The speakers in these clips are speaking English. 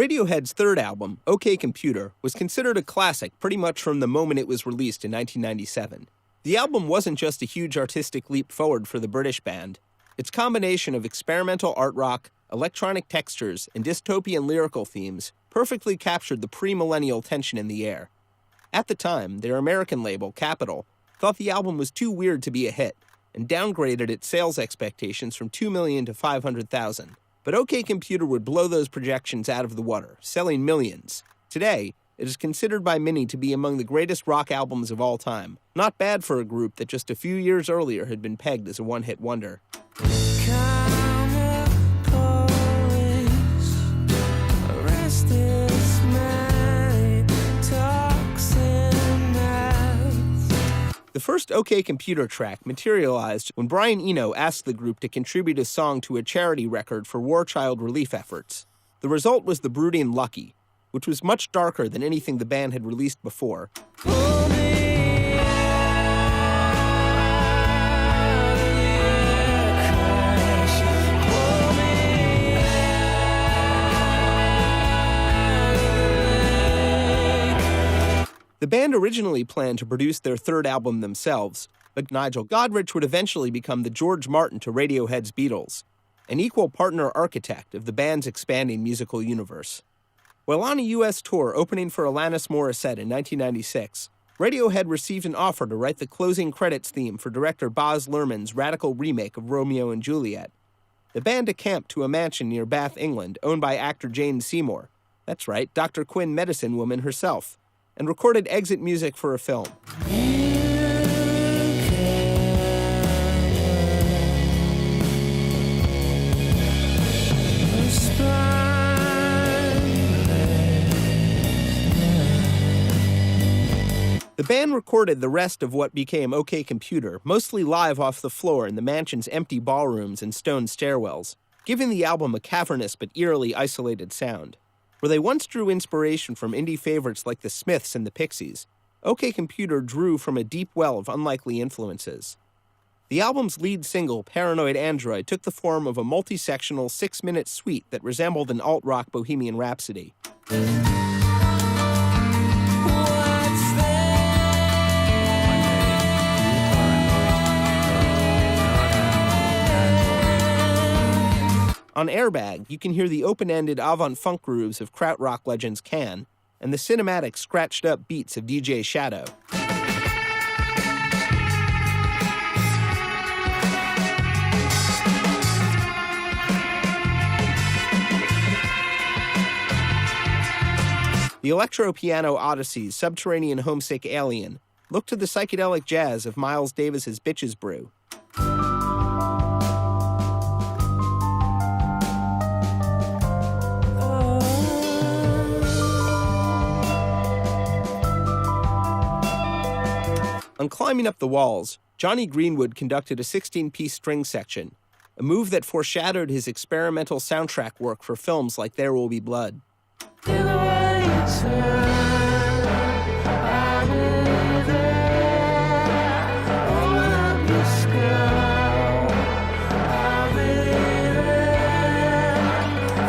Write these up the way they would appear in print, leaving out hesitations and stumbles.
Radiohead's third album, OK Computer, was considered a classic pretty much from the moment it was released in 1997. The album wasn't just a huge artistic leap forward for the British band. Its combination of experimental art rock, electronic textures, and dystopian lyrical themes perfectly captured the pre-millennial tension in the air. At the time, their American label, Capitol, thought the album was too weird to be a hit and downgraded its sales expectations from 2 million to 500,000. But OK Computer would blow those projections out of the water, selling millions. Today, it is considered by many to be among the greatest rock albums of all time. Not bad for a group that just a few years earlier had been pegged as a one-hit wonder. The first OK Computer track materialized when Brian Eno asked the group to contribute a song to a charity record for war child relief efforts. The result was the brooding Lucky, which was much darker than anything the band had released before. The band originally planned to produce their third album themselves, but Nigel Godrich would eventually become the George Martin to Radiohead's Beatles, an equal partner architect of the band's expanding musical universe. While on a U.S. tour opening for Alanis Morissette in 1996, Radiohead received an offer to write the closing credits theme for director Baz Luhrmann's radical remake of Romeo and Juliet. The band decamped to a mansion near Bath, England, owned by actor Jane Seymour. That's right, Dr. Quinn Medicine Woman herself, and recorded exit music for a film. The band recorded the rest of what became OK Computer, mostly live off the floor in the mansion's empty ballrooms and stone stairwells, giving the album a cavernous but eerily isolated sound. Where they once drew inspiration from indie favorites like the Smiths and the Pixies, OK Computer drew from a deep well of unlikely influences. The album's lead single, Paranoid Android, took the form of a multi-sectional 6-minute suite that resembled an alt-rock Bohemian Rhapsody. On Airbag, you can hear the open-ended avant-funk grooves of krautrock legends Can, and the cinematic scratched-up beats of DJ Shadow. The electro-piano odysseys Subterranean Homesick Alien look to the psychedelic jazz of Miles Davis's Bitches Brew. On Climbing Up the Walls, Johnny Greenwood conducted a 16-piece string section, a move that foreshadowed his experimental soundtrack work for films like There Will Be Blood.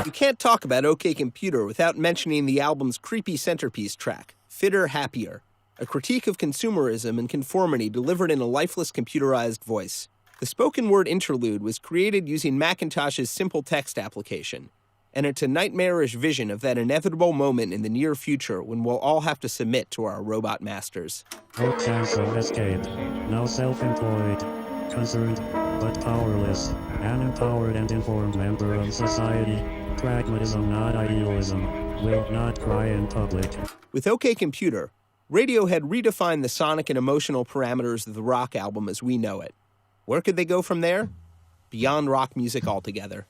You can't talk about OK Computer without mentioning the album's creepy centerpiece track, Fitter Happier, a critique of consumerism and conformity delivered in a lifeless computerized voice. The spoken word interlude was created using Macintosh's simple text application, and it's a nightmarish vision of that inevitable moment in the near future when we'll all have to submit to our robot masters. No chance of escape, now self-employed, concerned, but powerless, an empowered and informed member of society, pragmatism not idealism, will not cry in public. With OK Computer, Radiohead redefined the sonic and emotional parameters of the rock album as we know it. Where could they go from there? Beyond rock music altogether.